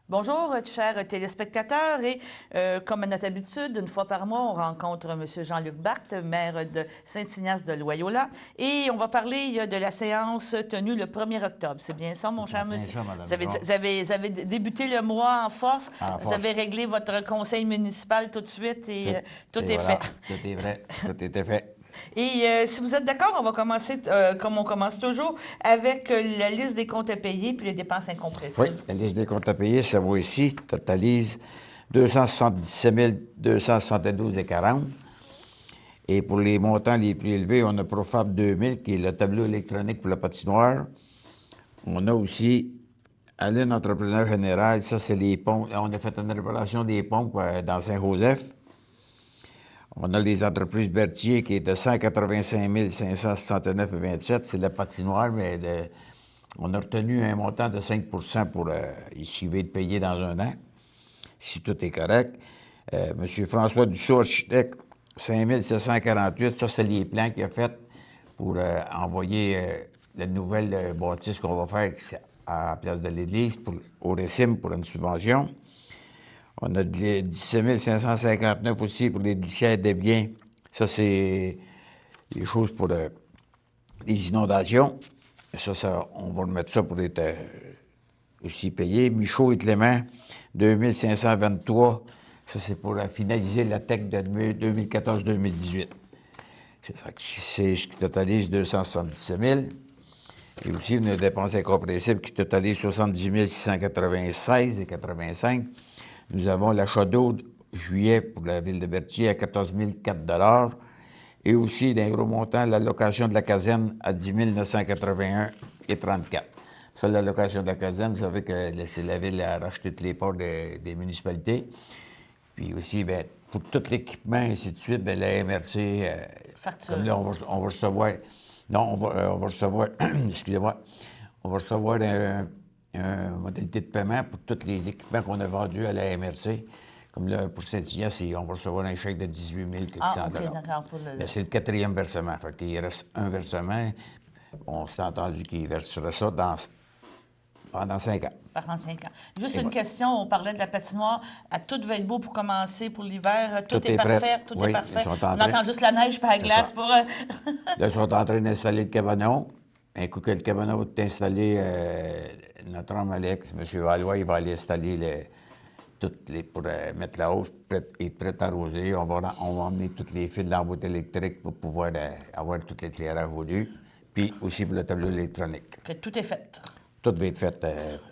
Bonjour, chers téléspectateurs. Comme à notre habitude, une fois par mois, on rencontre M. Jean-Luc Barthes, maire de Saint-Ignace de Loyola. Et on va parler de la séance tenue le 1er octobre. C'est bien ça, mon C'est en cher plein monsieur? ça, Madame Vous avez, Jean. vous avez débuté le mois en force. En Vous avez force. réglé votre conseil municipal tout de suite et Tout, tout et est fait. voilà, tout est vrai, tout était fait. Et si vous êtes d'accord, on va commencer, comme on commence toujours, avec la liste des comptes à payer puis les dépenses Oui, incompressibles. la liste des comptes à payer, ça vaut ici, totalise 277 272,40. Et pour les montants les plus élevés, on a Profab 2000, qui est le tableau électronique pour la patinoire. On a aussi Aline Entrepreneur Général, ça c'est les pompes. On a fait une réparation des pompes dans Saint-Joseph. On a les entreprises Berthier qui est de 185 569,27. C'est la patinoire, mais on a retenu un montant de 5 pour il va être payé dans un an, si tout est correct. M. François Dussault, architecte, 5 748. Ça, c'est les plans qu'il a fait pour envoyer la nouvelle bâtisse qu'on va faire à la place de l'église au Récime pour une subvention. On a 17 559 aussi pour les litières de biens. Ça, c'est les choses pour les inondations. Ça, on va remettre ça pour être aussi payé. Michaud et Clément, 2523. Ça, c'est pour finaliser la TEC de 2014-2018. C'est ce qui totalise 277 000. Et aussi une dépense incompressible qui totalise 70 696,85. Nous avons l'achat d'eau juillet pour la ville de Berthier à 14 004 et aussi d'un gros montant, l'allocation de la caserne à 10 981,34. Ça, l'allocation de la caserne, vous savez que c'est la ville a racheté tous les ports des municipalités. Puis aussi, bien, pour tout l'équipement, et ainsi de suite, bien, la MRC, comme là, on va recevoir... Non, on va recevoir... excusez-moi. On va recevoir une modalité de paiement pour tous les équipements qu'on a vendus à la MRC. Comme là, pour Saint-Ignace, on va recevoir un chèque de 18 000 Ah, OK, d'accord. C'est le quatrième versement. Fait qu'il reste un versement. On s'est entendu qu'il verserait ça pendant 5 ans. Pendant 5 ans. Juste Et une voilà. question, on parlait de la patinoire. Tout va être beau pour commencer pour l'hiver. Tout Tout est est prêt. parfait. Tout est Oui, ils parfait. sont en On train. attend juste la neige par la C'est glace ça. pour... Là, ils sont en train d'installer le cabanon. Un coup que le cabanon est installé, notre homme Alex, M. Valois, il va aller installer pour mettre la hausse et prêt à arroser. On va emmener tous les fils de l'embout électrique pour pouvoir avoir tout l'éclairage voulu. Puis aussi pour le tableau électronique. que tout est fait. Tout va être fait,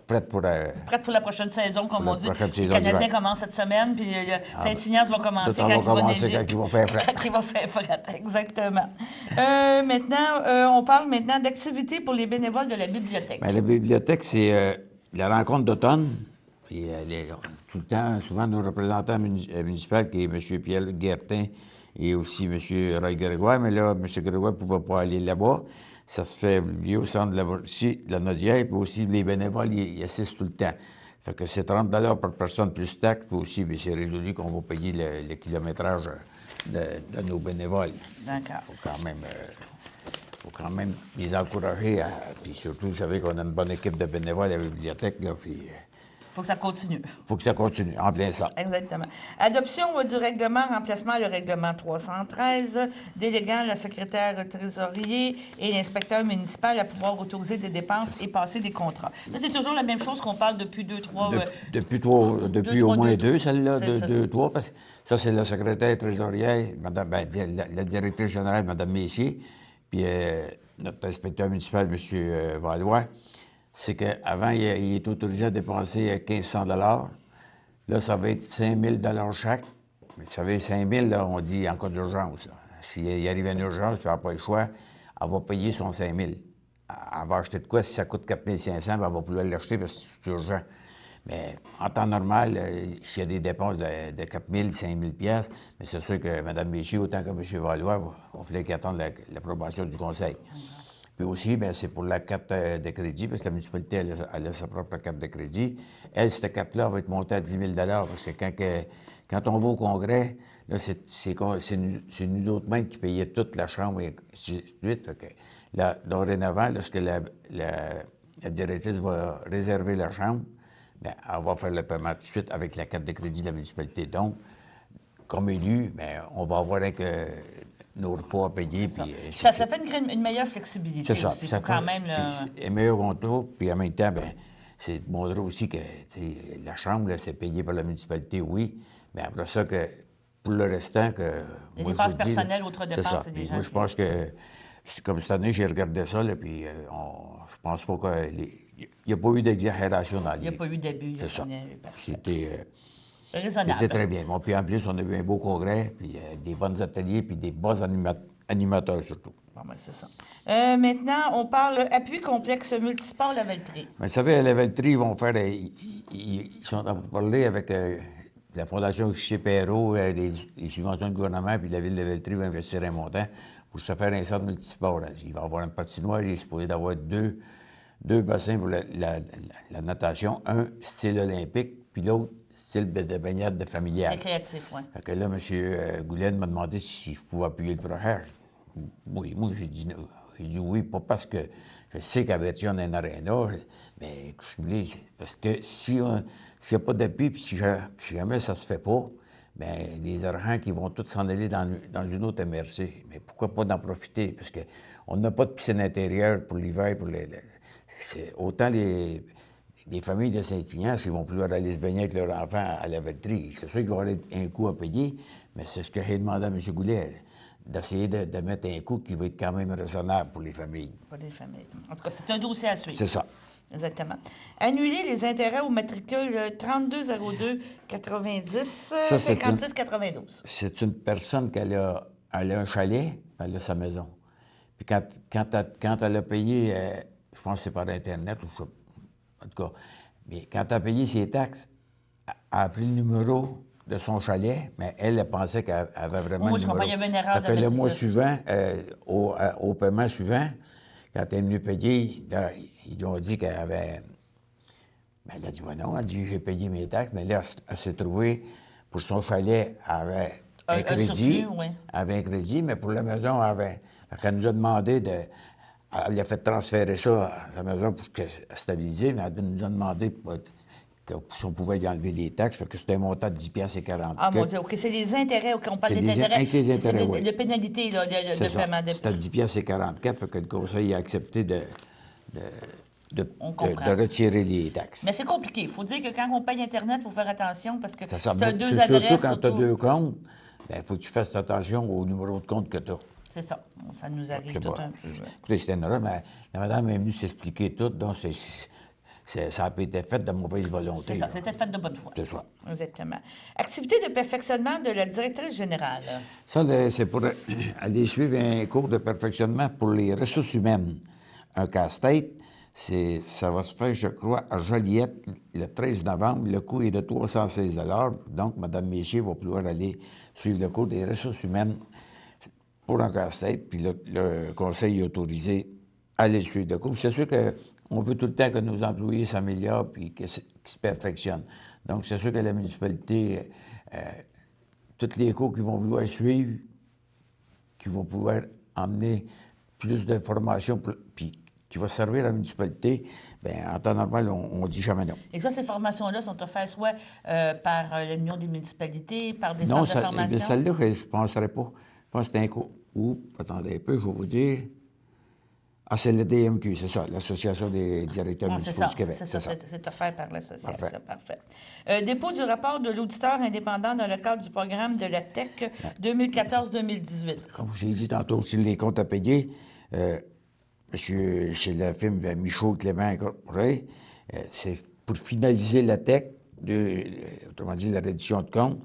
prête pour... Prête pour la prochaine saison, comme la on dit. prochaine Les saison Canadiens d'hiver. commencent cette semaine, puis Saint-Ignace va commencer Tout quand va il va commencer neiger. quand il va faire frais. Quand il va faire frais, exactement. Maintenant, on parle maintenant d'activités pour les bénévoles de la bibliothèque. Bien, la bibliothèque, c'est la rencontre d'automne. Puis tout le temps, souvent, nos représentants municipaux, qui est M. Pierre Guertin et aussi M. Roy Grégoire, mais là, M. Grégoire ne pouvait pas aller là-bas. Ça se fait oublier au centre de la Nodière, puis aussi les bénévoles, ils assistent tout le temps. Fait que c'est 30 par personne plus taxe, puis aussi, bien, c'est résolu qu'on va payer le kilométrage de nos bénévoles. D'accord. Faut quand même les encourager. Puis surtout, vous savez qu'on a une bonne équipe de bénévoles à la bibliothèque, là, puis Il faut que ça continue. faut que ça continue, en plein ça. Exactement. Adoption du règlement, remplacement le règlement 313, déléguant la secrétaire trésorier et l'inspecteur municipal à pouvoir autoriser des dépenses et passer des contrats. Ça, c'est toujours la même chose qu'on parle depuis deux, trois... Depuis au moins deux, celle-là, C'est ça. deux, trois, parce que ça, c'est la secrétaire trésorière, madame, la directrice générale, Mme Messier, puis notre inspecteur municipal, M. Valois. C'est qu'avant, il est autorisé à dépenser 1 500 $. Là, ça va être 5 000 chaque. Mais vous savez, 5 000 là, on dit en cas d'urgence. S'il arrive une urgence, puis elle n'a pas le choix, elle va payer son 5 000. Elle va acheter de quoi? Si ça coûte 4 500, elle va pouvoir l'acheter parce que c'est urgent. Mais en temps normal, s'il y a des dépenses de 4 000, 5 000 piastres, mais c'est sûr que Mme Méchier, autant que M. Valois, on voulait qu'ils attendent l'approbation du conseil. Puis aussi, bien, c'est pour la carte de crédit, parce que la municipalité, elle a sa propre carte de crédit. Elle, cette carte-là, va être montée à 10 000 parce que quand on va au congrès, là, c'est nous autres mêmes qui payaient toute la chambre et ainsi de suite. Fait que, là, dorénavant, lorsque la directrice va réserver la chambre, bien, on va faire le paiement tout de suite avec la carte de crédit de la municipalité. Donc, comme élu, bien, on va avoir avec nos repas à payer. Ça, Puis, ça fait une meilleure flexibilité c'est ça. aussi. Ça Faut quand fait même... un meilleur contrôle, puis en même temps, bien, c'est montrer aussi que tu sais, la chambre, là, c'est payé par la municipalité, oui, mais après ça, que pour le restant, que. Les moi, dépenses je vous dis, là, personnelles, autres c'est dépenses, ça. c'est des Puis gens moi, je qui- pense que, comme cette année, j'ai regardé ça, là, puis je pense pas qu'il n'y a pas eu d'exagération dans Il n'y a les. pas eu d'abus. C'est ça. C'était Raisonnable. très bien. Bon, puis en plus, on a eu un beau congrès, puis des bons ateliers, puis des bons animateurs surtout. Bon, ben, c'est ça. Maintenant, on parle appui complexe multisport Lavaltrie. Mais vous savez, à la Valtrie, ils vont faire. Ils sont en train de parler avec la Fondation JCPRO, les subventions du gouvernement, puis la Ville de Valtrie va investir un montant pour se faire un centre multisport. Là. Il va y avoir une patinoire, il est supposé d'avoir deux bassins pour la natation, un style olympique, puis l'autre style de baignade de familiale. Récréatif, oui. Fait que là, M. Goulaine m'a demandé si je pouvais appuyer le projet. Oui, moi, j'ai dit non. J'ai dit oui, pas parce que je sais qu'à Berthier, on a un aréna, mais si vous voulez, c'est parce que s'il n'y a pas d'appui, puis si jamais ça se fait pas, bien, les argents qui vont tous s'en aller dans une autre MRC. Mais pourquoi pas d'en profiter? Parce qu'on n'a pas de piscine intérieure pour l'hiver, autant les familles de Saint-Ignace, ils vont pouvoir aller se baigner avec leurs enfants à la Valtrie. C'est sûr qu'il va y avoir un coût à payer, mais c'est ce que j'ai demandé à M. Goulet, d'essayer de mettre un coût qui va être quand même raisonnable pour les familles. Pour les familles. En tout cas, c'est un dossier à suivre. C'est ça. Exactement. Annuler les intérêts au matricule 3202 90 Ça, c'est 56 92. C'est une personne elle a un chalet, elle a sa maison. Puis quand elle a payé, je pense que c'est par Internet, ou en tout cas, mais quand elle a payé ses taxes, elle a pris le numéro de son chalet, mais elle pensait qu'elle avait vraiment Oui, le je numéro. comprends, il y avait une erreur Fait que de le mois matricule. suivant, au paiement suivant, quand elle est venue payer, là, ils lui ont dit qu'elle avait... Ben, elle a dit, ben non, elle dit, j'ai payé mes taxes, mais là, elle s'est trouvée, pour son chalet, elle avait un crédit. surplus, oui. Elle avait un crédit, mais pour la maison, elle avait... Fait qu'elle nous a demandé de... Elle a fait transférer ça à sa maison pour stabiliser, mais elle nous a demandé si on pouvait y enlever les taxes, fait que c'était un montant de 10 piastres et 40. Ah, mon Dieu, OK. C'est les intérêts, OK. On parle C'est des les intérêts. les intérêts, c'est oui. de pénalités, là, de C'est ça. paiement. C'était 10 piastres et 44, fait que le conseil a accepté de On comprend. retirer les taxes. Mais c'est compliqué. Il faut dire que quand on paye Internet, il faut faire attention parce que C'est c'est ça. Mais deux c'est adresses. surtout quand tu as surtout. deux comptes, il faut que tu fasses attention au numéro de compte que tu as. C'est ça. Bon, ça nous arrive C'est tout pas- un peu. Écoutez, c'était une erreur, mais la madame est venue s'expliquer tout, donc ça n'a pas été fait de mauvaise volonté. C'est ça. là. C'était fait de bonne foi. C'est ça. Exactement. Activité de perfectionnement de la directrice générale. Ça, c'est pour aller suivre un cours de perfectionnement pour les ressources humaines. Un casse-tête, ça va se faire, je crois, à Joliette le 13 novembre. Le coût est de 316 $. Donc, Mme Messier va pouvoir aller suivre le cours des ressources humaines pour un casse-tête. Puis le conseil est autorisé à aller suivre le cours. C'est sûr qu'on veut tout le temps que nos employés s'améliorent puis qu'ils se perfectionnent. Donc, c'est sûr que la municipalité, tous les cours qu'ils vont vouloir suivre, qui vont pouvoir emmener plus d'informations, puis qui va servir à la municipalité, bien, en temps normal, on dit jamais non. Et ça, ces formations-là sont offertes soit par l'Union des municipalités, par des Non, centres de formation. celle-là, je ne penserais pas. Je pense que c'est un cours. Attendez un peu, je vais vous dire. Ah, c'est le DMQ, c'est ça, l'Association des directeurs Ah, c'est municipaux ça, du Québec. c'est ça, c'est offert par l'association. Parfait. Parfait. Dépôt du rapport de l'auditeur indépendant dans le cadre du programme de la TEC 2014-2018. Comme je vous ai dit tantôt, sur les comptes à payer, c'est la firme Michaud Clément Incorporé, c'est pour finaliser la TEC, autrement dit la reddition de comptes.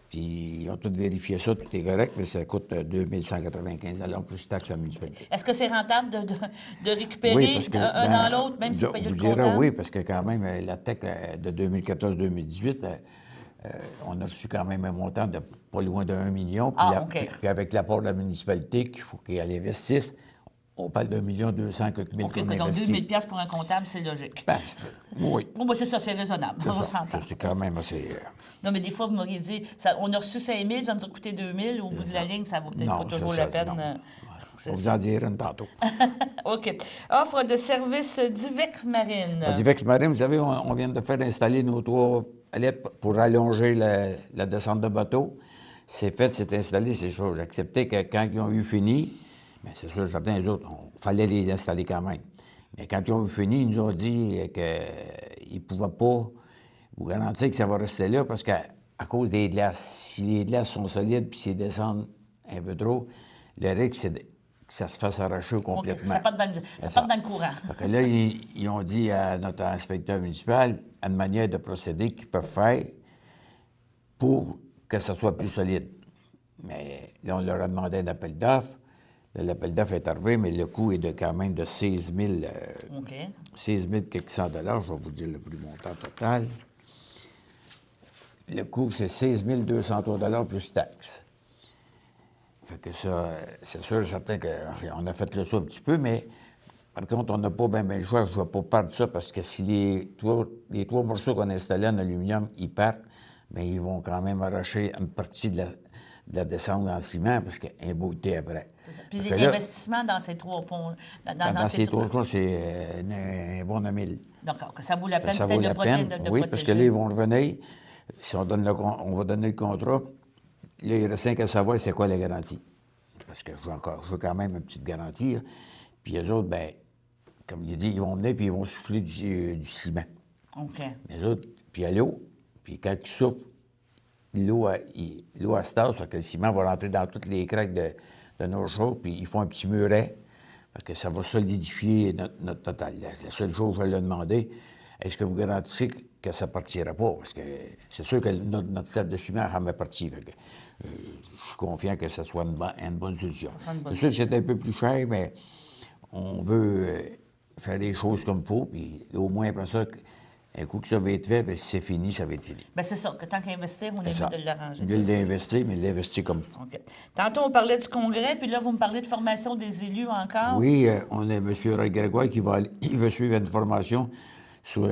Puis ils ont tous vérifié ça, tout est correct, mais ça coûte 2195 $ plus taxes à la municipalité. Est-ce que c'est rentable de récupérer Oui, parce que, un dans l'autre, même si c'est payé vous le direz comptable? oui, parce que quand même, la TEC de 2014-2018, on a reçu quand même un montant de pas loin de 1 million. Puis, OK. puis avec l'apport de la municipalité, qu'il faut qu'elle investisse, on parle d'1 million 200 quelques mille OK, qu'on donc investit. 2000 $ pour un comptable, c'est logique. Ben, oui, Bon, ben, c'est ça, c'est raisonnable. c'est On ça. s'entend. Ça, c'est quand même assez... Non, mais des fois, vous m'auriez dit, on a reçu 5 000, ça nous a coûté 2 000. Au bout de la ligne, ça vaut peut-être Non, pas toujours c'est la ça, peine. non. On vous en dira une tantôt. OK. Offre de services d'IVEC Marine. Divex Marine, vous savez, on vient de faire installer nos 3 palettes pour allonger la descente de bateau. C'est fait, c'est installé, c'est sûr. J'ai accepté que quand ils ont eu fini, bien, c'est sûr, certains des autres, il fallait les installer quand même. Mais quand ils ont eu fini, ils nous ont dit qu'ils ne pouvaient pas vous garantir que ça va rester là parce qu'à cause des glaces, si les glaces sont solides puis s'ils descendent un peu trop, le risque, c'est que ça se fasse arracher complètement. Ça part dans le courant. Fait que là, ils ont dit à notre inspecteur municipal une manière de procéder qu'ils peuvent faire pour que ça soit plus solide. Mais là, on leur a demandé un appel d'offres. Là, l'appel d'offres est arrivé, mais le coût est quand même de 16 000, OK. 16 000 quelques cents dollars. Je vais vous dire le prix montant total. Le coût, c'est 16 203 dollars plus taxes. Fait que ça, c'est sûr, certain qu'on a fait le saut un petit peu, mais par contre, on n'a pas bien le choix. Je ne vais pas perdre ça parce que si les trois morceaux qu'on a installés en aluminium, ils partent, bien, ils vont quand même arracher une partie de la descente en ciment parce qu'il y a un beau été après. Puis Fait que là, l'investissement dans ces 3 ponts. dans ces 3 cas, c'est un bon 1000. D'accord, que ça vaut la peine Ça peut-être vaut la peine, de oui, protéger. parce que là, ils vont revenir. Si on va donner le contrat, là, il reste à savoir c'est quoi la garantie. Parce que je veux quand même une petite garantie. Là. Puis les autres, bien, comme il dit, ils vont venir puis ils vont souffler du ciment. OK. Les autres, puis il y a l'eau. Puis quand ils soufflent, l'eau se tasse, fait que le ciment va rentrer dans toutes les craques de nos choses, puis ils font un petit muret. Fait que ça va solidifier notre total. La seule chose que je vais leur demander, est-ce que vous garantissez que ça ne partira pas? Parce que c'est sûr que notre slab de ciment a jamais parti. Fait que, je suis confiant que ce soit une bonne solution. C'est sûr que c'est un peu plus cher, mais on veut faire les choses comme il faut. Puis au moins, après ça, un coup que ça va être fait, bien, si c'est fini, ça va être fini. Bien, c'est ça, que tant qu'à investir, on est ça. mieux de l'arranger. Mieux l'investir, mais l'investir comme faut. OK. Tantôt, on parlait du congrès, puis là, vous me parlez de formation des élus encore. Oui, on a M. Ray Grégoire qui il va suivre une formation sur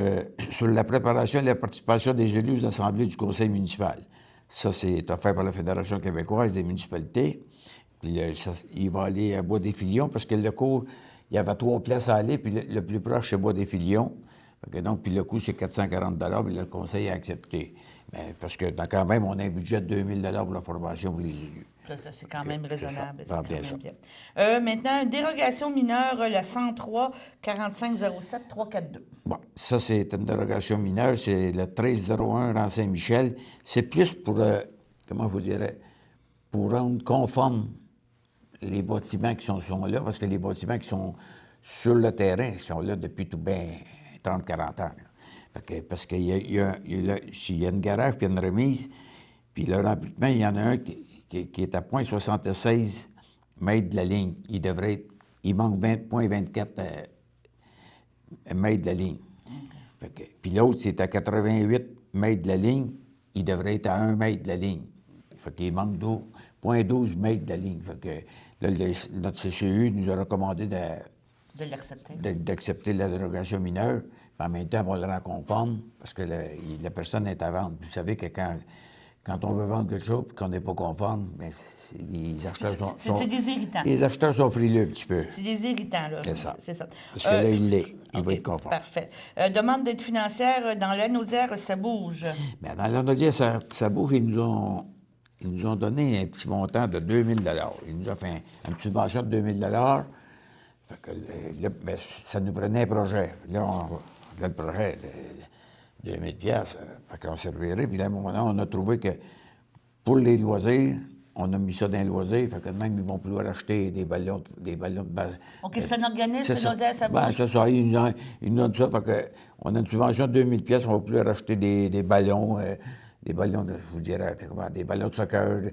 la préparation et la participation des élus aux assemblées du conseil municipal. Ça, c'est offert par la Fédération québécoise des municipalités. Puis il va aller à Bois-des-Filions parce que le cours, il y avait 3 places à aller, puis le plus proche, c'est Bois-des-Filions. Donc, puis le coût, c'est 440 puis le conseil a accepté. Mais parce que quand même, on a un budget de 2 000 pour la formation pour les élus. C'est quand même raisonnable. C'est bien ça. Bien. Maintenant, dérogation mineure, la 103 45 07 342. Bon, ça, c'est une dérogation mineure. C'est le 1301 rang Saint-Michel. C'est plus pour, comment vous dirais, pour rendre conforme les bâtiments qui sont là, parce que les bâtiments qui sont sur le terrain, ils sont là depuis tout bien 30-40 ans. Là. Fait que, parce qu'il y a une garage puis une remise, puis le remplissement, il y en a un qui est à 0,76 mètres de la ligne. Il manque 0,24 mètres de la ligne. Fait que, puis l'autre, c'est à 88 mètres de la ligne. Il devrait être à 1 mètre de la ligne. Fait qu'il manque 0,12 mètres de la ligne. Fait que là, notre CCU nous a recommandé d'accepter la dérogation mineure. Puis en même temps, on le rend conforme parce que la personne est à vendre. Vous savez que quand on veut vendre quelque chose et qu'on n'est pas conforme, bien, les acheteurs sont... C'est des irritants. Les acheteurs sont frileux un petit peu. C'est des irritants, là. C'est ça. C'est ça. Parce que là, il OK, va être conforme. Parfait. Demande d'aide financière dans l'anodière, ça bouge. Bien, dans l'anodière, ça bouge. Ils nous ont donné un petit montant de 2 000 Ils nous ont fait une subvention de 2 000 Fait que là, bien, ça nous prenait un projet. Là, le projet... 2 000 fait qu'on servirait. Puis là, à un moment donné, on a trouvé que pour les loisirs, on a mis ça dans les loisirs, fait que même, ils vont pouvoir acheter des ballons de balle. OK, c'est un organisme, ça. l'anodière, ça bouge? Ben, c'est ça. Ils nous donnent ça, fait que on a une subvention de 2 000 on va pouvoir acheter des ballons, je vous dirais, des ballons de soccer,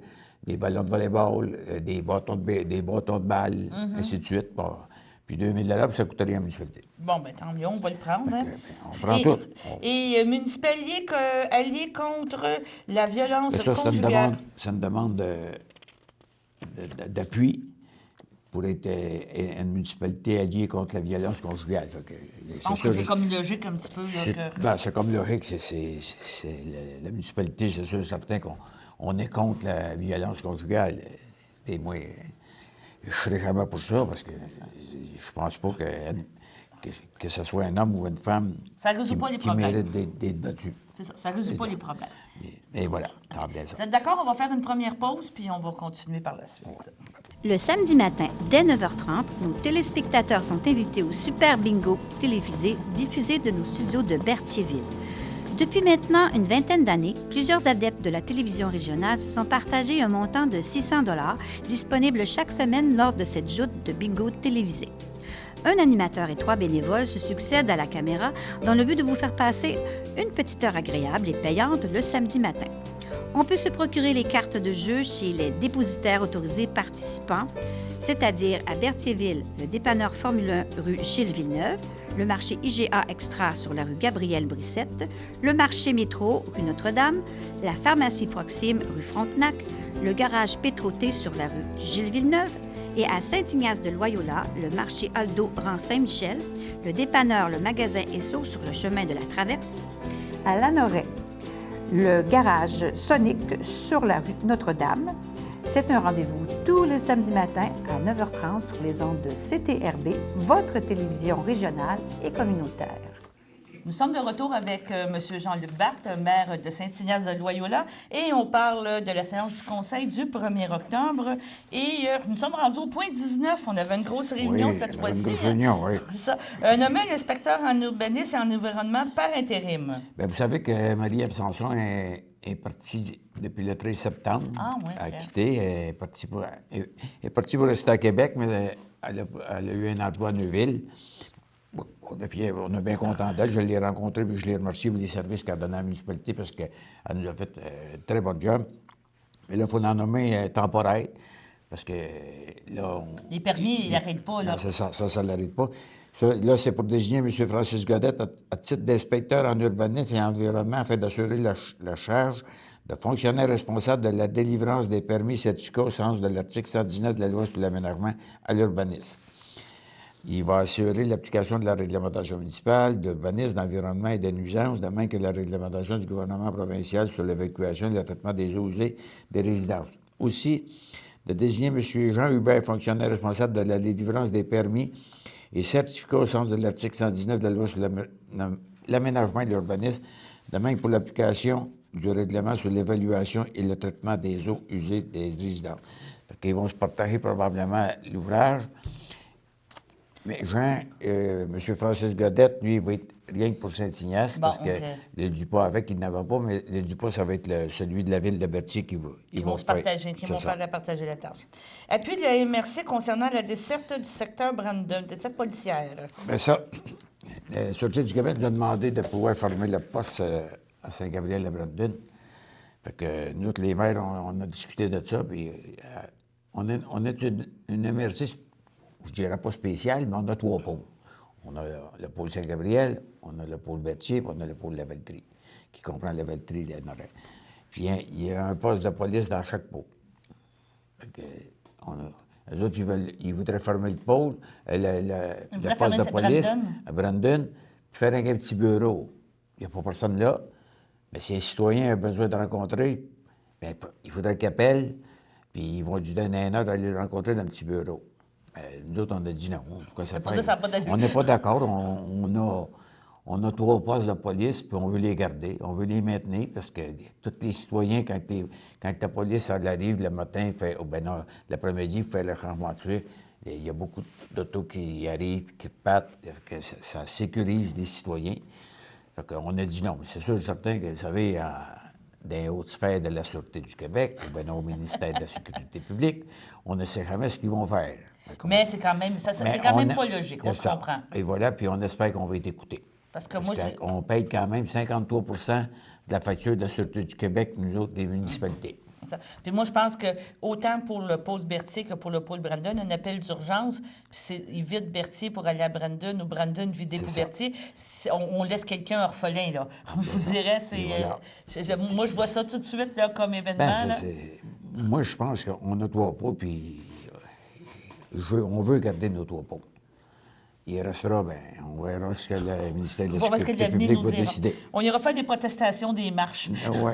des ballons de volleyball, des bâtons de balle, ainsi de suite. Bon. Puis 2 000 ça coûte rien à la municipalité. Bon, bien, tant mieux, on va le prendre. Hein? On prend tout. Et municipalier allié contre la violence ça, conjugale. C'est une demande d'appui pour être une municipalité alliée contre la violence conjugale. Donc, c'est comme logique un petit peu. C'est comme logique. La municipalité, c'est sûr, certain qu'on est contre la violence conjugale. C'est moins... Je ne serai jamais pour ça, parce que je pense pas que ce soit un homme ou une femme Ça résout pas les qui problèmes. mérite d'être battu. C'est ça, ça résout pas les problèmes. Et voilà, tant bien ça. Vous êtes d'accord? On va faire une première pause, puis on va continuer par la suite. Le samedi matin, dès 9h30, nos téléspectateurs sont invités au Super Bingo télévisé diffusé de nos studios de Berthierville. Depuis maintenant une vingtaine d'années, plusieurs adeptes de la télévision régionale se sont partagés un montant de 600 $ disponible chaque semaine lors de cette joute de bingo télévisé. Un animateur et 3 bénévoles se succèdent à la caméra dans le but de vous faire passer une petite heure agréable et payante le samedi matin. On peut se procurer les cartes de jeu chez les dépositaires autorisés participants, c'est-à-dire à Berthierville, le dépanneur Formule 1 rue Gilles Villeneuve, le marché IGA Extra sur la rue Gabrielle Brissette, le marché Métro rue Notre-Dame, la pharmacie Proxime rue Frontenac, le garage Pétroté sur la rue Gilles Villeneuve et à Saint-Ignace-de-Loyola, le marché Aldo rang Saint-Michel, le dépanneur Le Magasin Esso sur le chemin de la Traverse, à Lanoret, le garage Sonic sur la rue Notre-Dame. C'est un rendez-vous tous les samedis matins à 9h30 sur les ondes de CTRB, votre télévision régionale et communautaire. Nous sommes de retour avec M. Jean-Luc Barthe, maire de Saint-Ignace-de-Loyola, et on parle de la séance du Conseil du 1er octobre. Et nous sommes rendus au point 19. On avait une grosse réunion cette fois-ci. Une grosse réunion, oui. C'est ça. Nommer l'inspecteur en urbanisme et en environnement par intérim. Bien, vous savez que Marie-Ève Sanson est partie depuis le 13 septembre. Ah, oui, Elle a ok. quitté. Elle est partie pour rester à Québec, mais elle a eu un emploi à Neuville. Bon, on est bien content d'elle. Je l'ai rencontrée puis je l'ai remerciée pour les services qu'elle a donnés à la municipalité parce qu'elle nous a fait un très bon job. Mais là, il faut en nommer temporaire parce que là... Les permis, ils n'arrêtent pas, là. Non, c'est ça, ça ne l'arrête pas. Ça, là, c'est pour désigner M. Francis Godette à titre d'inspecteur en urbanisme et environnement afin d'assurer la charge de fonctionnaire responsable de la délivrance des permis certificats au sens de l'article 119 de la loi sur l'aménagement à l'urbanisme. Il va assurer l'application de la réglementation municipale, d'urbanisme, d'environnement et des nuisances, de même que la réglementation du gouvernement provincial sur l'évacuation et le traitement des eaux usées des résidences. Aussi, de désigner M. Jean Hubert, fonctionnaire responsable de la délivrance des permis et certificats au sens de l'article 119 de la loi sur l'aménagement et l'urbanisme, de même que pour l'application du règlement sur l'évaluation et le traitement des eaux usées des résidences. Fait qu'ils vont se partager probablement l'ouvrage. Mais Jean, M. Francis Godette, lui, il va être rien que pour Saint-Ignace, Bon, parce que OK. le Dupas avec, il n'avait pas, mais le Dupas, ça va être celui de la ville de Berthier qui va. Ils vont se partager, qui vont faire partager la tâche. Appui de la MRC concernant la desserte du secteur Brandon, desserte policière. Bien ça, la Sûreté du Québec nous a demandé de pouvoir fermer le poste à Saint-Gabriel-de-Brandon. Fait que nous, les maires, on a discuté de ça, puis on est une MRC, je dirais pas spéciale, mais on a 3 pôles. On a le pôle Saint-Gabriel, on a le pôle Berthier, puis on a le pôle Lavaltrie, qui comprend Lavaltrie et la Nord-Est. Puis il y a un poste de police dans chaque pôle. Fait que, eux autres, ils voudraient fermer le pôle, le poste de police à Brandon, puis faire un petit bureau. Il n'y a pas personne là. Mais si un citoyen a besoin de rencontrer, bien, il faudrait qu'il appelle, puis ils vont lui donner un heure d'aller le rencontrer dans le petit bureau. Nous autres, on a dit non. Pourquoi ça fait? Ça n'a pas d'allure. On n'est pas d'accord. On a 3 postes de police, puis on veut les garder. On veut les maintenir parce que tous les citoyens, quand la police elle arrive le matin, l'après-midi, il fait le changement de tuer. Il y a beaucoup d'autos qui arrivent, qui partent, que ça sécurise les citoyens. Fait qu'on a dit non. Mais c'est sûr et certain que, vous savez, dans les hautes sphères de la Sûreté du Québec, ou au ministère de la Sécurité publique, on ne sait jamais ce qu'ils vont faire. Mais c'est quand même, c'est quand même pas logique, on se comprend. Et voilà, puis on espère qu'on va être écouté. Parce que moi, on paye quand même 53 de la facture de la Sûreté du Québec, nous autres, des municipalités. Puis moi, je pense que autant pour le pôle Berthier que pour le pôle Brandon, un appel d'urgence, puis ils vident Berthier pour aller à Brandon ou Brandon vider pour Berthier, on laisse quelqu'un orphelin, là. Je vous dirais, moi, je vois ça tout de suite là, comme événement. Moi, je pense qu'on a 3 pôles, puis on veut garder nos 3 pôles. il restera, bien, on verra ce que le ministère de la On va voir ce que Sécurité l'avenir publique nous va dira. décider. On ira faire des protestations, des marches. Oui.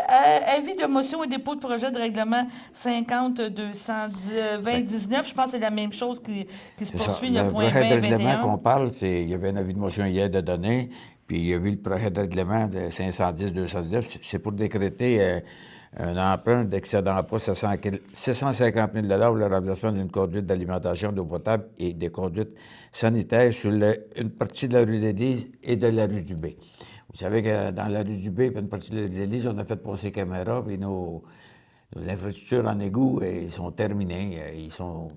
Avis de motion et dépôt de projet de règlement 50-220-19. Je pense que c'est la même chose qui se C'est ça. poursuit, le Le point projet de règlement 20-21. qu'on parle, il y avait un avis de motion hier de donner, puis il y a eu le projet de règlement de 510-219. C'est pour décréter un emprunt d'excédent pas 650 000 pour le remplacement d'une conduite d'alimentation d'eau potable et des conduites sanitaires sur une partie de la rue d'Église et de la rue du B. Vous savez que dans la rue du B, puis une partie de la rue d'Église, on a fait passer caméras, puis nos infrastructures en égout, ils sont terminées. Ils sont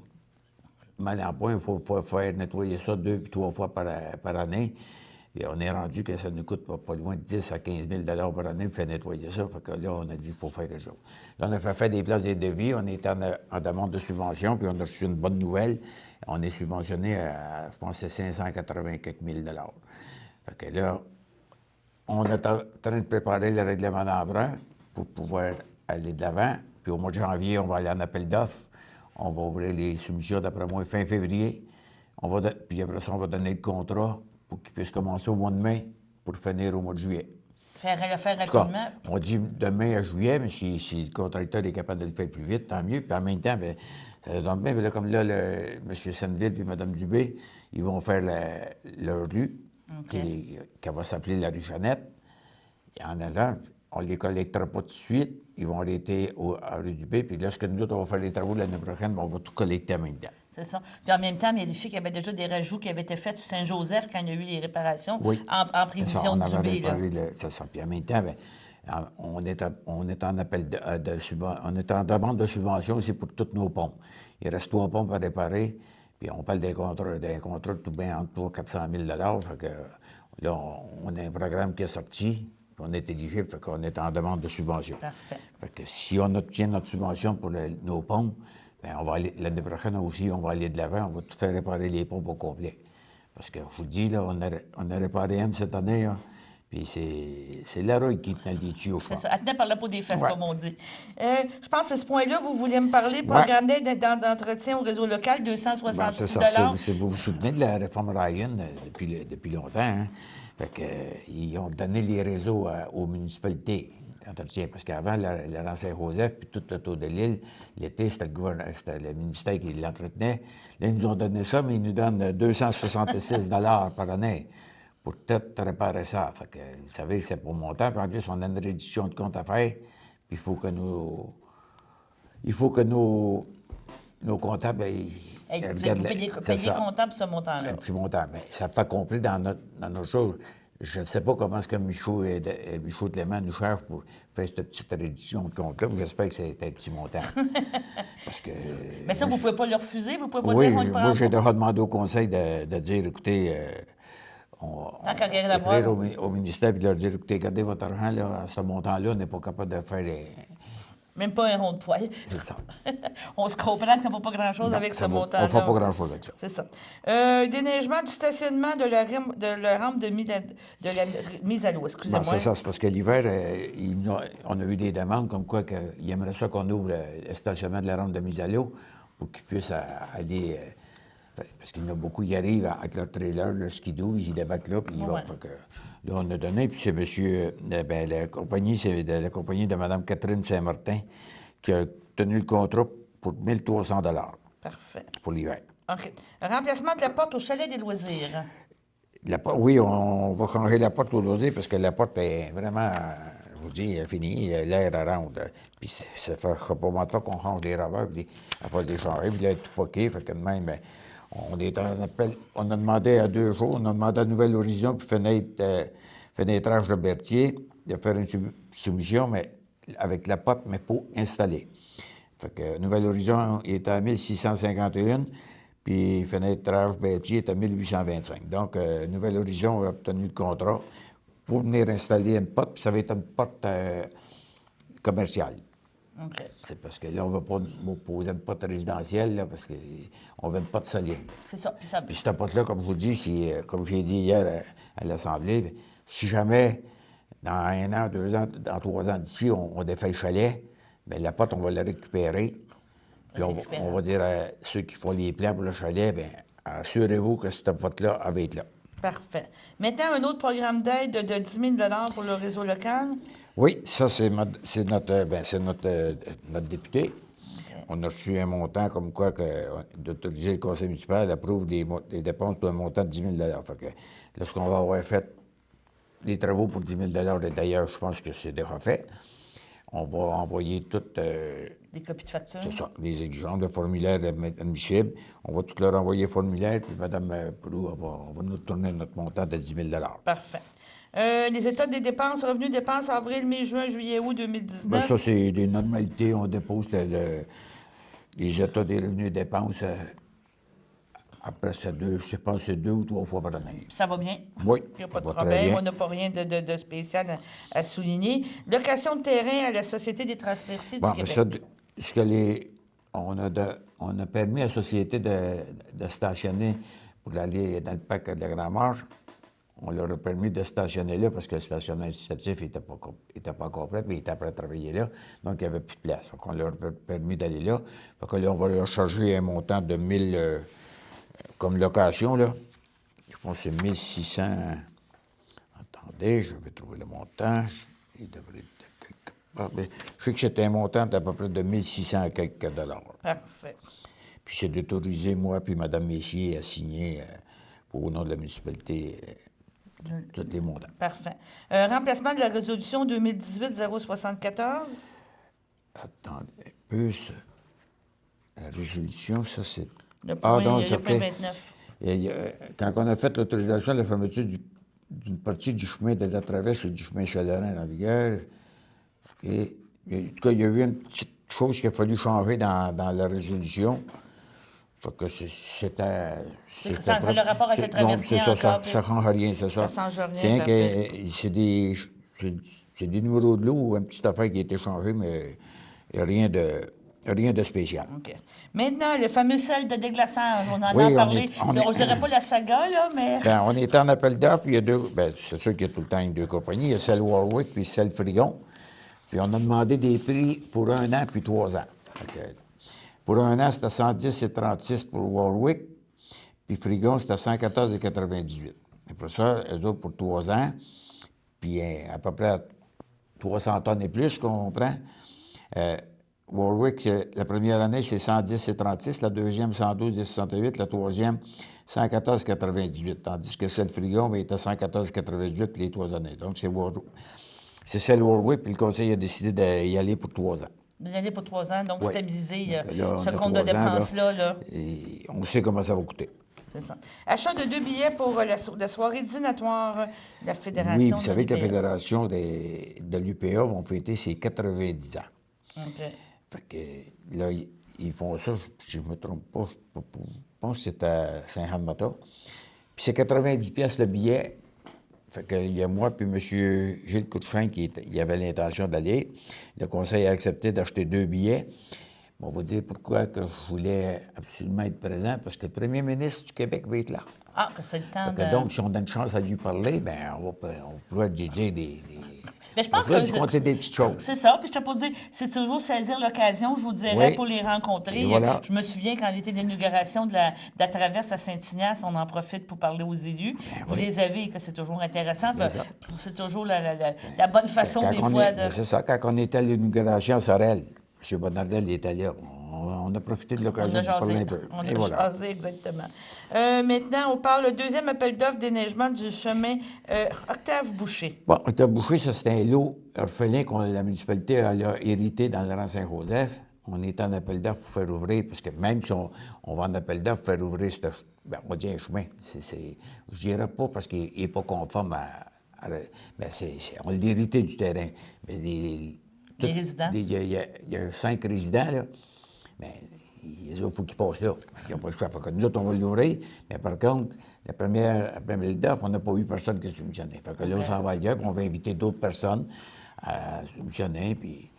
mal en point. Il faut faire nettoyer ça 2 puis 3 fois par année. Et on est rendu que ça nous coûte pas loin de 10 à 15 000 par année pour faire nettoyer ça. Fait que là, on a dit qu'il faut faire quelque chose. Là, on a fait faire des places et des devis. On est en demande de subvention, puis on a reçu une bonne nouvelle. On est subventionné à, je pense, c'est 580 quelques mille dollars. Fait que là, on est en train de préparer le règlement d'emprunt pour pouvoir aller de l'avant. Puis au mois de janvier, on va aller en appel d'offres. On va ouvrir les soumissions, d'après moi, fin février. Puis après ça, on va donner le contrat pour qu'il puisse commencer au mois de mai pour finir au mois de juillet. Faire le faire En tout cas, rapidement. on dit de mai à juillet, mais si le contracteur est capable de le faire plus vite, tant mieux. Puis en même temps, bien, ça donne bien. Puis là, comme là, M. Senneville et Mme Dubé, ils vont faire leur rue, qui va s'appeler la rue Jeannette. Et en allant, on ne les collectera pas tout de suite. Ils vont arrêter à rue Dubé. Puis lorsque nous autres, on va faire les travaux l'année prochaine, bien, on va tout collecter en même temps. C'est ça. Puis en même temps, je sais qu'il y avait déjà des rajouts qui avaient été faits sur Saint-Joseph quand il y a eu les réparations en prévision on du avait B. Là. réparé c'est ça. Puis en même temps, bien, on est en appel on est en demande de subvention aussi pour toutes nos pompes. Il reste 3 pompes à réparer, puis on parle d'un contrat tout bien entre 300 400 000 fait que là, on a un programme qui est sorti, puis on est éligible, fait qu'on est en demande de subvention. Parfait. Fait que si on obtient notre subvention pour nos pompes, bien, on va aller, l'année prochaine aussi, on va aller de l'avant, on va tout faire réparer les pompes au complet. Parce que je vous dis, là, on a réparé une cette année, là, puis c'est l'héroïque qui tenait les tuyaux. C'est ça. Elle tenait par la peau des fesses, Ouais. comme on dit. Je pense que à ce point-là, vous vouliez me parler, Ouais. programme d'aide d'entretien au réseau local, 266 Ben, c'est ça. Vous vous souvenez de la réforme Ryan depuis longtemps, hein? Fait que, ils ont donné les réseaux aux municipalités d'entretien. Parce qu'avant, la Saint-Joseph, puis tout autour de l'île, l'été, c'était le ministère qui l'entretenait. Là, ils nous ont donné ça, mais ils nous donnent 266 par année pour peut-être réparer ça. Fait que, vous savez, c'est pour montant. Puis en plus, on a une réduction de compte à faire. Puis il faut que nos comptables, Hey, vous regardent payez c'est ça. comptable ce montant-là. Un petit montant, mais ça fait compris dans notre chose. Je ne sais pas comment est-ce que Michaud Clément nous cherche pour faire cette petite réduction de compte-là. J'espère que c'est un petit montant. Parce que... Mais ça, vous ne pouvez pas le refuser? Vous ne pouvez pas Oui, dire qu'on le prend moi, j'ai pas? déjà demandé au conseil de dire, écoutez, Tant qu'à rien à voir. écrire au ministère et de leur dire, écoutez, gardez votre argent, là, à ce montant-là, on n'est pas capable de faire les... Même pas un rond de poil. C'est ça. On se comprend qu'on ne fait pas grand-chose Non, avec ce ça va- montant-là. on ne fait pas grand-chose avec ça. C'est ça. Déneigement du stationnement de la rampe de mise à l'eau, excusez-moi. Bon, c'est ça, c'est parce que l'hiver, on a eu des demandes comme quoi qu'ils aimeraient ça qu'on ouvre le stationnement de la rampe de mise à l'eau pour qu'ils puissent aller... parce qu'il y en a beaucoup qui arrivent avec leur trailer, leur skidoo, ils y débarquent là, puis ils vont. Ouais. Fait que, là, on a donné, puis c'est monsieur... la compagnie, c'est la compagnie de Mme Catherine Saint-Martin qui a tenu le contrat pour 1 300 Parfait. pour l'hiver. OK. Remplacement de la porte au chalet des loisirs. Oui, on va changer la porte au loisir parce que la porte est vraiment, je vous dis, elle est finie, l'air à rendre. Puis ça fait pas mal de fois qu'on change les raveurs, puis il faut les changer, puis là, elle est tout poqué, fait que de même, ben, on est en appel, on a demandé à 2 jours, on a demandé à Nouvelle Horizon puis Fenêtrage de Berthier de faire une soumission, mais avec la porte, mais pour installer. Fait que Nouvelle Horizon est à 1651, puis Fenêtrage Berthier est à 1825. Donc, Nouvelle Horizon a obtenu le contrat pour venir installer une porte, puis ça va être une porte commerciale. OK. C'est parce que là, on ne va pas poser une porte résidentielle, là, parce qu'on veut une porte solide. C'est ça. Puis ça... Puis cette porte-là, comme je vous dis, comme j'ai dit hier à l'Assemblée, bien, si jamais, dans 1 an, 2 ans, dans 3 ans d'ici, on défait le chalet, bien, la porte, on va la récupérer. Puis on va dire à ceux qui font les plans pour le chalet, bien, assurez-vous que ce vote-là va être là. Parfait. Maintenant, un autre programme d'aide de 10 000 pour le réseau local. Oui, ça, c'est notre député. On a reçu un montant comme quoi d'autoriser le conseil municipal approuve des dépenses d'un montant de 10 000 Fait que lorsqu'on va avoir fait les travaux pour 10 000 et d'ailleurs, je pense que c'est déjà fait, on va envoyer toutes Des copies de factures. c'est ça, les exigences, le formulaire admissible. On va tout leur envoyer le formulaire, puis Mme Proulx, on va nous tourner notre montant de 10 000 Parfait. Les états des dépenses, revenus, dépenses, avril, mai, juin, juillet, août 2019. Bien, ça, c'est des normalités. On dépose les états des revenus et dépenses après, je sais pas, c'est 2 ou 3 fois par année. Ça va bien? Oui, Il n'y a pas de ça va très problème. bien. On n'a pas rien de spécial à souligner. Location de terrain à la Société des transpercés Bon, du mais Québec. ça, on a permis à la société de stationner pour aller dans le parc de la Grand-Marche. On leur a permis de stationner là parce que le stationnement administratif n'était pas complet, mais ils étaient prêts à travailler là. Donc, il n'y avait plus de place. Fait qu'on leur a permis d'aller là. Fait que là, on va leur charger un montant de 1000 comme location, là. Je pense que c'est 1600. Attendez, je vais trouver le montant. Il devrait être quelque part. Mais je sais que c'était un montant d'à peu près de 1600 et quelques dollars. Parfait. Puis c'est d'autoriser, moi puis Mme Messier, à signer au nom de la municipalité tous les montants. Parfait. Remplacement de la résolution 2018-074. Attendez un peu, ça. La résolution, ça, c'est... Le point, non, le c'est point OK. 29. Quand on a fait l'autorisation de la fermeture d'une partie du chemin de la traverse du chemin Chalarin en vigueur, OK. En tout cas, il y a eu une petite chose qu'il a fallu changer dans la résolution. Fait que c'était... Ça a le rapport avec le traversier Non, c'est ça, encore, ça change rien, c'est ça. Ça change rien, C'est rien parfait. que c'est des numéros de l'eau ou une petite affaire qui a été changée, mais il n'y a rien de spécial. OK. Maintenant, le fameux sel de déglaçage, on en Oui, a on parlé. est- Je dirais pas la saga, là, mais... Ben, on est en appel d'offres, puis il y a deux... Ben, c'est sûr qu'il y a tout le temps deux compagnies. Il y a celle Warwick puis celle Frigon. Puis on a demandé des prix pour 1 an puis 3 ans. Fait que, pour 1 an, c'était 110,36 pour Warwick, puis Frigon, c'était 114,98. Après ça, eux autres, pour 3 ans, puis à peu près 300 tonnes et plus qu'on prend. Warwick, la première année, c'est 110,36, la deuxième, 112,68, la troisième, 114,98, tandis que celle Frigon était 114,98 pour les 3 années. Donc, c'est celle Warwick, puis le conseil a décidé d'y aller pour 3 ans. De l'année pour 3 ans, donc Oui. stabiliser Donc, là, on ce a compte de 3 ans, dépenses-là. Là. Et on sait comment ça va coûter. C'est ça. Achat de 2 billets pour la soirée dînatoire de la Fédération. Oui, vous savez que la l'UPA. Fédération de l'UPA vont fêter ses 90 ans. OK. Fait que là, ils font ça, si je ne me trompe pas, je pense que c'est à Saint-Anne-Mata. Puis c'est 90 pièces le billet. Fait que il y a moi puis M. Gilles Couchin qui avait l'intention d'aller. Le conseil a accepté d'acheter 2 billets. On va dire pourquoi que je voulais absolument être présent, parce que le premier ministre du Québec va être là. Ah, que c'est le temps Fait que de... donc, si on donne une chance à lui parler, bien, on pourrait lui dire Mais je pense on pourrait que lui compter des petites choses. c'est ça. Puis je te peux dire, c'est toujours saisir l'occasion, je vous dirais, Oui. pour les rencontrer. Et voilà. Je me souviens quand il était l'inauguration de la traverse à Saint-Ignace, on en profite pour parler aux élus. Vous oui. les avez, que c'est toujours intéressant. C'est ça. C'est toujours la bonne façon Quand des on fois est- de... ben, c'est ça, quand on était à l'inauguration à Sorel, M. Bonnardel était là. On a profité de On l'occasion a de parler jasé. un peu. On Et a voilà. jasé, exactement. Maintenant, on parle du deuxième appel d'offres déneigement du chemin Octave Boucher. Bon, Octave Boucher, ça, c'était un lot orphelin que la municipalité a hérité dans le rang Saint-Joseph. On est en appel d'offres pour faire ouvrir, parce que même si on va en appel d'offres pour faire ouvrir, on va dire un chemin. Je dirais pas parce qu'il n'est pas conforme ben, on l'a hérité du terrain. Mais Les résidents? Il y a 5 résidents, là. Bien, il faut qu'ils passent là. Ils n'ont pas le choix. Fait que nous autres, on va l'ouvrir. Mais par contre, la première appel d'offres, on n'a pas eu personne qui a soumissionné. Fait que là, on s'en va ailleurs, puis on va inviter d'autres personnes à soumissionner, puis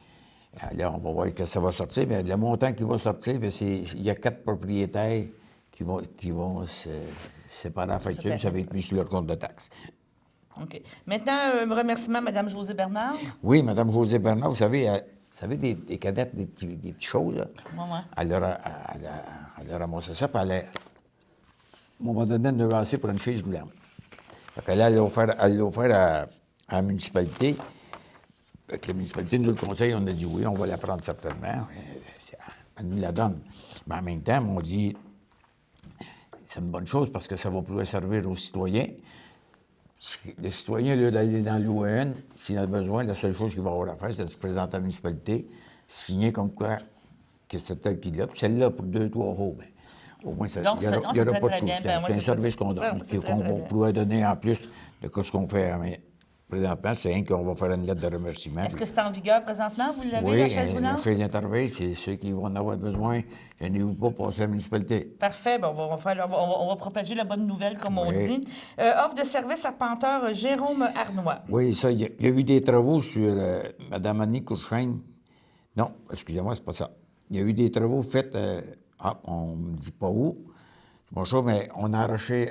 là, on va voir que ça va sortir. Mais le montant qui va sortir, bien, il y a 4 propriétaires qui vont se séparer en facture. Ça va être mis sur leur compte de taxes. OK. Maintenant, un remerciement à Mme Josée Bernard. Oui, Mme Josée Bernard, vous savez, des cadettes, des petites choses, là. Ouais, ouais. Elle leur a ramassé ça, puis moment donné, elle en a assez pour une chaise roulante. Fait que là, elle l'a offert à la municipalité. Fait que la municipalité, nous, le conseil, on a dit oui, on va la prendre certainement. Elle nous la donne. Mais en même temps, on dit, c'est une bonne chose parce que ça va pouvoir servir aux citoyens. Les citoyens, là, d'aller dans l'ON, s'il a besoin, la seule chose qu'il va avoir à faire, c'est de se présenter à la municipalité, signer comme quoi que c'est elle qui l'a. Puis celle-là, pour 2-3 euros, bien, au moins, il Donc, n'y aura, non, y aura c'est pas très de coût. bien. Ben, moi, C'est un c'est service pas- qu'on donne, Ouais, c'est très, qu'on très va bien. pouvoir donner en plus de ce qu'on fait. Mais présentement, c'est rien qu'on va faire une lettre de remerciement. Est-ce que c'est en vigueur présentement? Vous l'avez, Oui, la chaise la roulante? chaise interveille, c'est ceux qui vont en avoir besoin. Je n'ai pas passer à la municipalité. Parfait. Bon, on va propager la bonne nouvelle, comme on Oui. dit. Offre de service arpenteur Jérôme Arnois. Oui, ça, il y a eu des travaux sur Mme Annie Courchaine. Non, excusez-moi, c'est pas ça. Il y a eu des travaux faits, on ne me dit pas où, c'est pas chaud, mais on a arraché,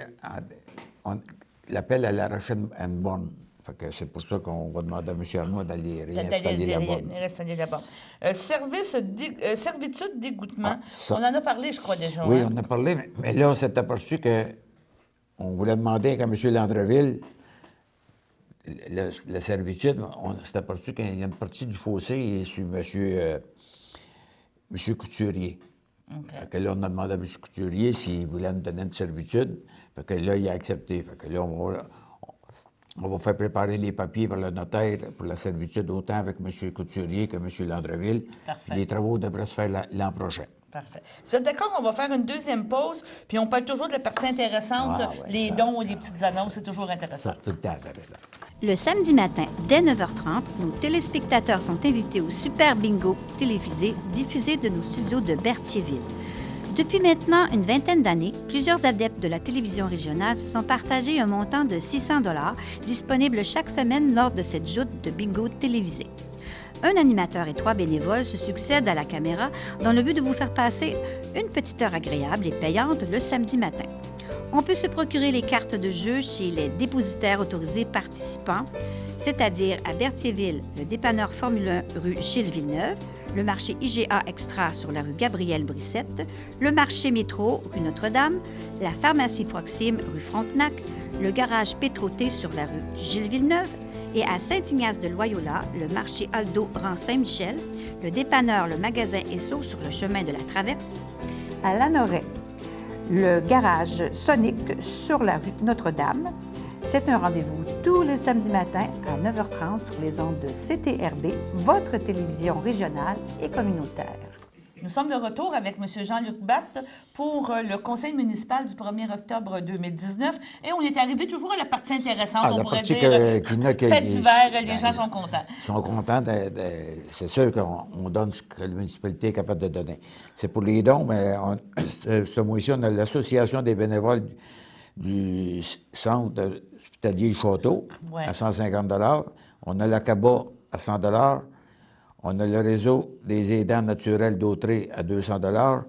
l'appel, elle a arraché une borne. Fait que c'est pour ça qu'on va demander à M. Arnaud d'aller réinstaller la borne. Réinstaller la borne. Servitude d'égouttement. Ah, ça. On en a parlé, je crois, déjà. Oui, hein? on a parlé, mais là, on s'est aperçu que on voulait demander à M. Landreville la servitude. On s'est aperçu qu'il y a une partie du fossé sur M. Couturier. Fait que là, on a demandé à M. Couturier s'il voulait nous donner une servitude. Fait que là, il a accepté. Fait que là, on va faire préparer les papiers par le notaire pour la servitude, autant avec M. Couturier que M. Landreville. Parfait. Les travaux devraient se faire l'an prochain. Parfait. Si vous êtes d'accord, on va faire une deuxième pause, puis on parle toujours de la partie intéressante, Ah, ouais, les ça, dons et les petites annonces, c'est toujours intéressant. Ça, c'est tout le temps intéressant. Le samedi matin, dès 9h30, nos téléspectateurs sont invités au Super Bingo télévisé diffusé de nos studios de Berthierville. Depuis maintenant une vingtaine d'années, plusieurs adeptes de la télévision régionale se sont partagés un montant de 600 $ disponible chaque semaine lors de cette joute de bingo télévisé. Un animateur et 3 bénévoles se succèdent à la caméra dans le but de vous faire passer une petite heure agréable et payante le samedi matin. On peut se procurer les cartes de jeu chez les dépositaires autorisés participants, c'est-à-dire à Berthierville, le dépanneur Formule 1 rue Gilles Villeneuve, le marché IGA Extra sur la rue Gabrielle-Brissette, le marché Métro rue Notre-Dame, la pharmacie Proxime rue Frontenac, le garage Pétroté sur la rue Gilles Villeneuve et à Saint-Ignace-de-Loyola, le marché Aldo rang Saint-Michel, le dépanneur Le Magasin Esso sur le chemin de la Traverse, à Lanoret, le garage Sonic sur la rue Notre-Dame. C'est un rendez-vous tous les samedis matins à 9h30 sur les ondes de CTRB, votre télévision régionale et communautaire. Nous sommes de retour avec M. Jean-Luc Batte pour le conseil municipal du 1er octobre 2019 et on est arrivé toujours à la partie intéressante, on la pourrait partie dire, fête d'hiver, les ben, gens sont contents. Ils sont contents. C'est sûr qu'on donne ce que la municipalité est capable de donner. C'est pour les dons, mais ce mois-ci, on a l'Association des bénévoles du centre hospitalier Château Ouais. à 150 $. On a l'ACABA à 100 $. On a le réseau des aidants naturels d'Autrey à 200 $.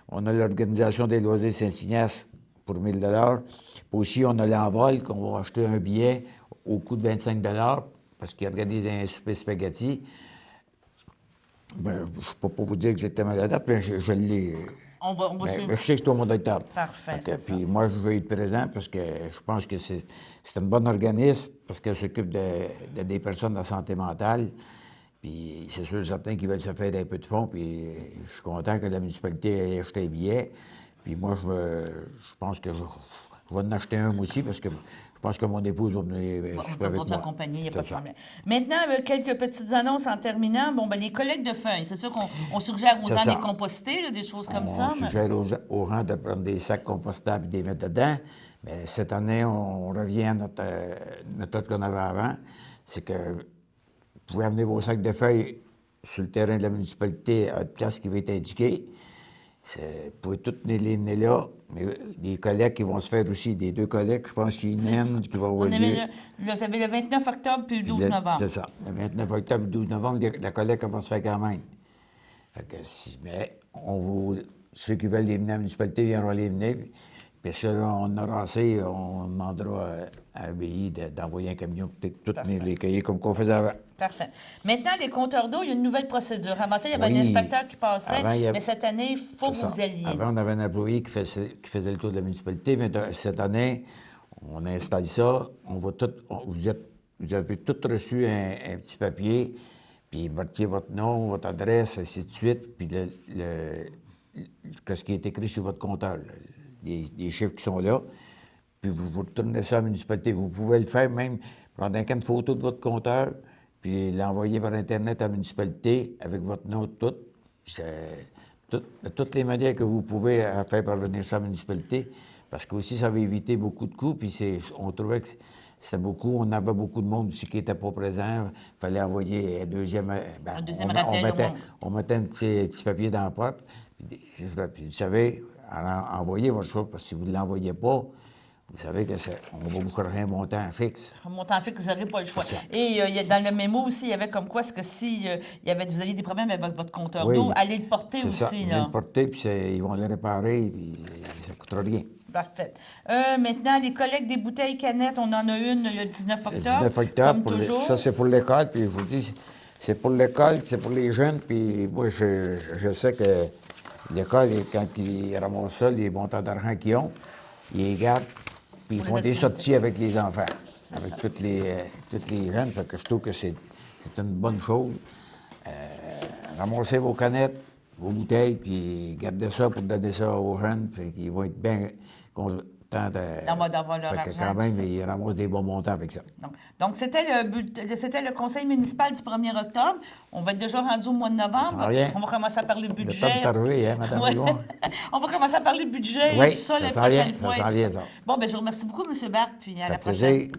On a l'Organisation des loisirs Saint-Ignace pour 1 000 $. Puis aussi, on a l'Envol qu'on va acheter un billet au coût de 25 $ parce qu'il organise un souper spaghetti. Ben, je ne peux pas vous dire exactement la date, mais je l'ai. On va suivre. Je sais que c'est au mois d'octobre. Parfait, c'est ça. Puis moi, je vais être présent parce que je pense que c'est un bon organisme parce qu'elle s'occupe des personnes de la santé mentale. Puis c'est sûr, certains qui veulent se faire un peu de fonds, puis je suis content que la municipalité ait acheté un billet. Puis moi, je pense que je vais en acheter un moi aussi parce que je pense que mon épouse va venir souper avec On va vous moi. accompagner, il n'y a pas de C'est ça. problème. Maintenant, quelques petites annonces en terminant. Bon, ben les collectes de feuilles, c'est sûr qu'on suggère aux C'est gens ça. de les composter, là, des choses comme On ça. mais- suggère aux gens de prendre des sacs compostables et de les mettre dedans. Mais cette année, on revient à notre méthode qu'on avait avant. C'est que vous pouvez amener vos sacs de feuilles sur le terrain de la municipalité à une place qui va être indiquée. Vous pouvez toutes les mener là. Mais des collectes qui vont se faire aussi, des 2 collectes, je pense qu'il y en a une qui va avoir On lieu. avait vous avez le 29 octobre puis le 12 novembre. C'est ça. Le 29 octobre et le 12 novembre, la collecte elle va se faire quand même. Fait que mais ceux qui veulent les mener à la municipalité viendront les mener. Puis si on aura assez, on demandera à ABI d'envoyer un camion, peut-être tous les cahiers comme qu'on faisait avant. Parfait. Maintenant, les compteurs d'eau, il y a une nouvelle procédure. Avant ça, il y avait Oui. un inspecteur qui passait, Avant, il y avait- mais cette année, il faut que C'est ça. vous alliez. Avant, on avait un employé qui faisait le tour de la municipalité, mais cette année, on installe ça. On va tout, vous avez tous reçu un petit papier, puis marquez votre nom, votre adresse, ainsi de suite, puis ce qui est écrit sur votre compteur, là, les chiffres qui sont là. Puis vous retournez ça à la municipalité. Vous pouvez le faire même, prendre une photo de votre compteur, puis l'envoyer par Internet à la municipalité avec votre nom, tout. De toutes les manières que vous pouvez faire parvenir ça à la municipalité, parce qu'aussi, ça va éviter beaucoup de coûts, puis on trouvait que c'était beaucoup, on avait beaucoup de monde aussi qui n'était pas présent, il fallait envoyer un deuxième... Un deuxième rappel au monde. On mettait un petit papier dans la porte, puis vous savez, envoyez votre chose, parce que si vous ne l'envoyez pas, vous savez qu'on va vous créer un montant fixe. Un montant fixe, vous n'aurez pas le choix. C'est ça. Et dans le mémo aussi, il y avait comme quoi, est-ce que si vous aviez des problèmes avec votre compteur d'eau, allez le porter c'est aussi. ça. Allez le porter, puis ils vont le réparer, puis ça ne coûtera rien. Parfait. Maintenant, les collectes des bouteilles canettes, on en a une le 19 octobre. Le 19 octobre, comme toujours. ça c'est pour l'école, puis je vous dis, c'est pour l'école, c'est pour les jeunes, puis moi je sais que l'école, quand ils ramassent ça, les montants d'argent qu'ils ont, ils les gardent, puis ils font des sorties avec les enfants, avec toutes les jeunes, fait que je trouve que c'est une bonne chose. Ramassez vos canettes, vos bouteilles, puis gardez ça pour donner ça aux jeunes, fait qu'ils vont être bien contents d'avoir leur fait que argent, quand même, tout ça. ils ramassent des bons montants avec ça. Donc c'était le conseil municipal du 1er octobre. On va être déjà rendu au mois de novembre. Ça sent rien. On va commencer à parler Le budget. temps est arrivé, hein, Mme Ouais. Rigon? On va commencer à parler budget Oui, et tout ça, ça la s'en prochaine vient, ça fois. s'en et tout vient, ça. ça. Bon, ben je vous remercie beaucoup, M. Barthes, puis à Ça la fait prochaine. plaisir.